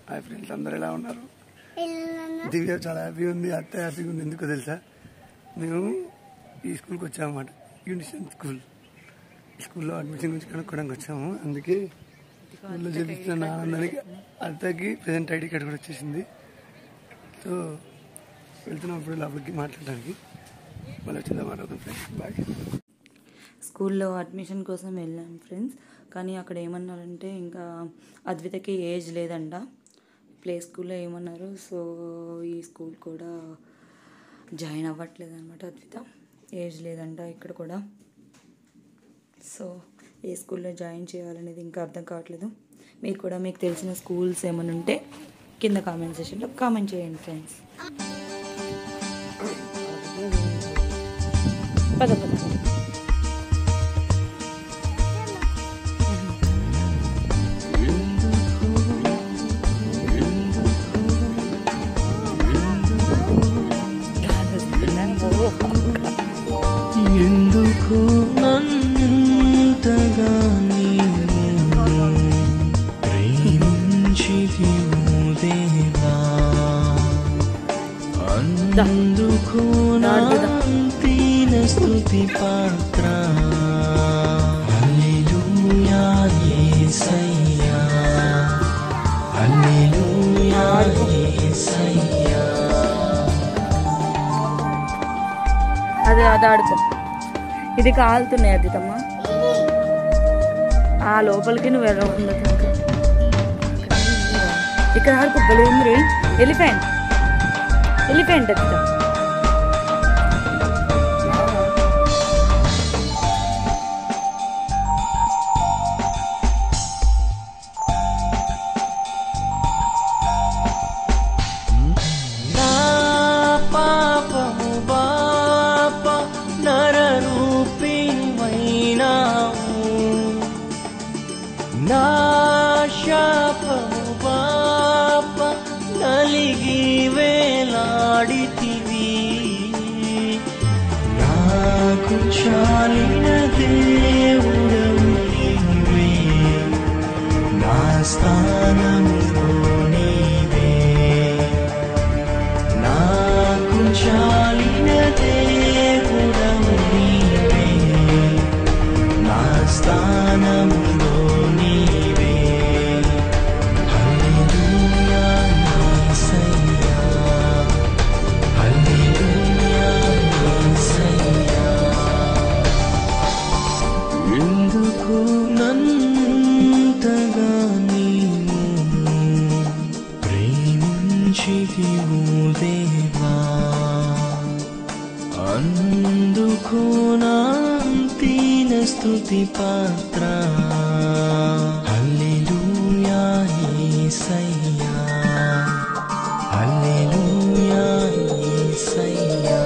Hi friends, అందరు ఎలా ఉన్నారు? దివ్య చాలా హ్యాపీగా ఉంది, అత్త హ్యాపీగా ఉంది. ఎందుకో తెలుసా, మేము ఈ స్కూల్కి వచ్చామన్నమాట, యూనిషన్ స్కూల్లో అడ్మిషన్ గురించి కనుక్కోవడానికి వచ్చాము. అందుకే స్కూల్లో చేపిస్తున్న ఆనందానికి అత్తకి ప్రెజెంట్ ఐడి కార్డు కూడా వచ్చేసింది. సో వెళ్తున్నప్పుడు లోపలికి మాట్లాడడానికి మళ్ళీ వచ్చిందా మాట్లాడుతాం ఫ్రెండ్స్. బాయ్. స్కూల్లో అడ్మిషన్ కోసం వెళ్ళాను ఫ్రెండ్స్, కానీ అక్కడ ఏమన్నారంటే ఇంకా అద్వితకి ఏజ్ లేదంట, ప్లే స్కూల్లో ఏమన్నారు. సో ఈ స్కూల్ కూడా జాయిన్ అవ్వట్లేదు అనమాట. అద్విత ఏజ్ లేదంట ఇక్కడ కూడా. సో ఏ స్కూల్లో జాయిన్ చేయాలనేది ఇంకా అర్థం కావట్లేదు. మీరు కూడా మీకు తెలిసిన స్కూల్స్ ఏమైనా ఉంటే కింద కామెంట్ సెక్షన్లో కామెంట్ చేయండి ఫ్రెండ్స్. పద పద ఎందుకు నన్నంతగా ప్రేమించితివు దేవా, అందుకు నాంతిన స్తుతి పాత్ర. హల్లెలూయా యేసయ్యా, హల్లెలూయా యేసయ్యా. అదే అది ఆడుకో. ఇది కాలుతున్నాయి అద్దితమ్మ, ఆ లోపలికి నువ్వు వెళ్ళకుండా ఇక్కడ ఆడుకో. బలేంద్రి ఎలిఫెంట్ ఎలిఫెంట్ అద్దిత. నా శాపము పాప నలిగి వేలాడితివి, నాకు చాలిన దేవుడవు నీవే, నా స్థానములో నీవే, నాకు చాలిన దేవుడవు నీవే, నా స్థానములో నీవే. హల్లెలూయా యేసయ్యా, హల్లెలూయా యేసయ్యా. ఎందుకు నన్నంతగా నీవు ప్రేమించితివు దేవా, అందుకు నాంతిన స్తుతి పాత్ర. హల్లెలూయా యేసయ్యా, హల్లెలూయా యేసయ్యా.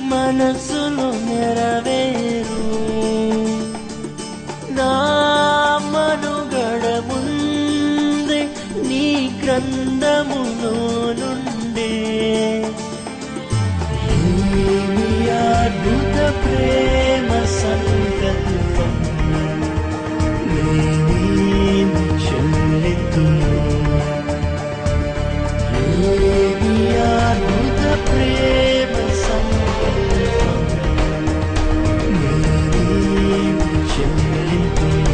మనసులో నెరవేరు, నా మనుగడ ముందే నీ గ్రంథములో నుండే. ఏమి అద్భుత ప్రేమ సంకల్పం, నేనేమి చెల్లితును. ఏమి అద్భుత ప్రేమ సంకల్పం, నేనేమి చెల్లితును.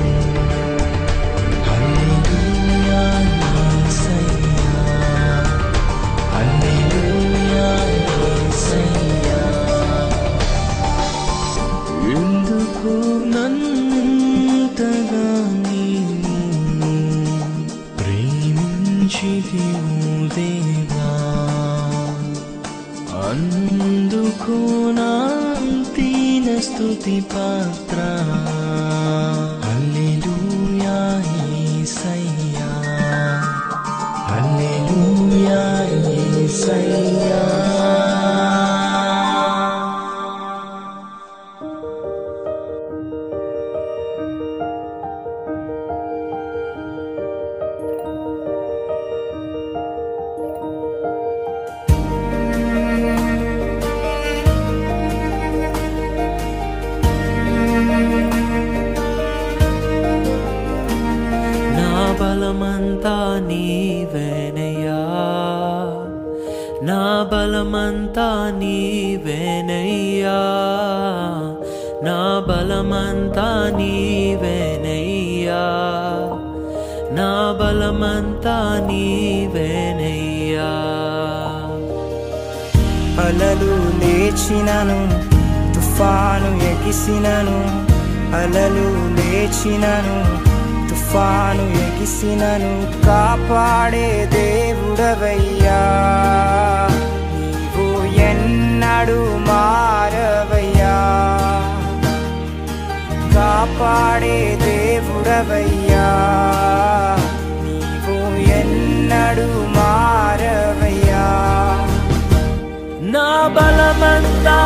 హల్లెలూయా యేసయ్యా, హల్లెలూయా యేసయ్యా. ఎందుకు నన్నంతగా నీవు ప్రేమించితివు దేవా, అందుకో నా దీన స్తుతి పాత్ర హల్లెలూయా యేసయ్యా హల్లెలూయా యేసయ్యా బలమంతా నీవేనయ్యా నా బలమంతా నీవేనయ్యా నా బలమంతా నీవేనయ్యా నా బలమంతా నీవేనయ్యా అలలు లేచినను తుఫాను ఎగిసినను అలలు లేచినను తుఫాను ఎగిసినను కాపాడే దేవుడవయ్యా నీవు ఎన్నడు మారవయ్యా కాపాడే దేవుడవయ్యా నీవు ఎన్నడు మారవయ్యా నా బలమంతా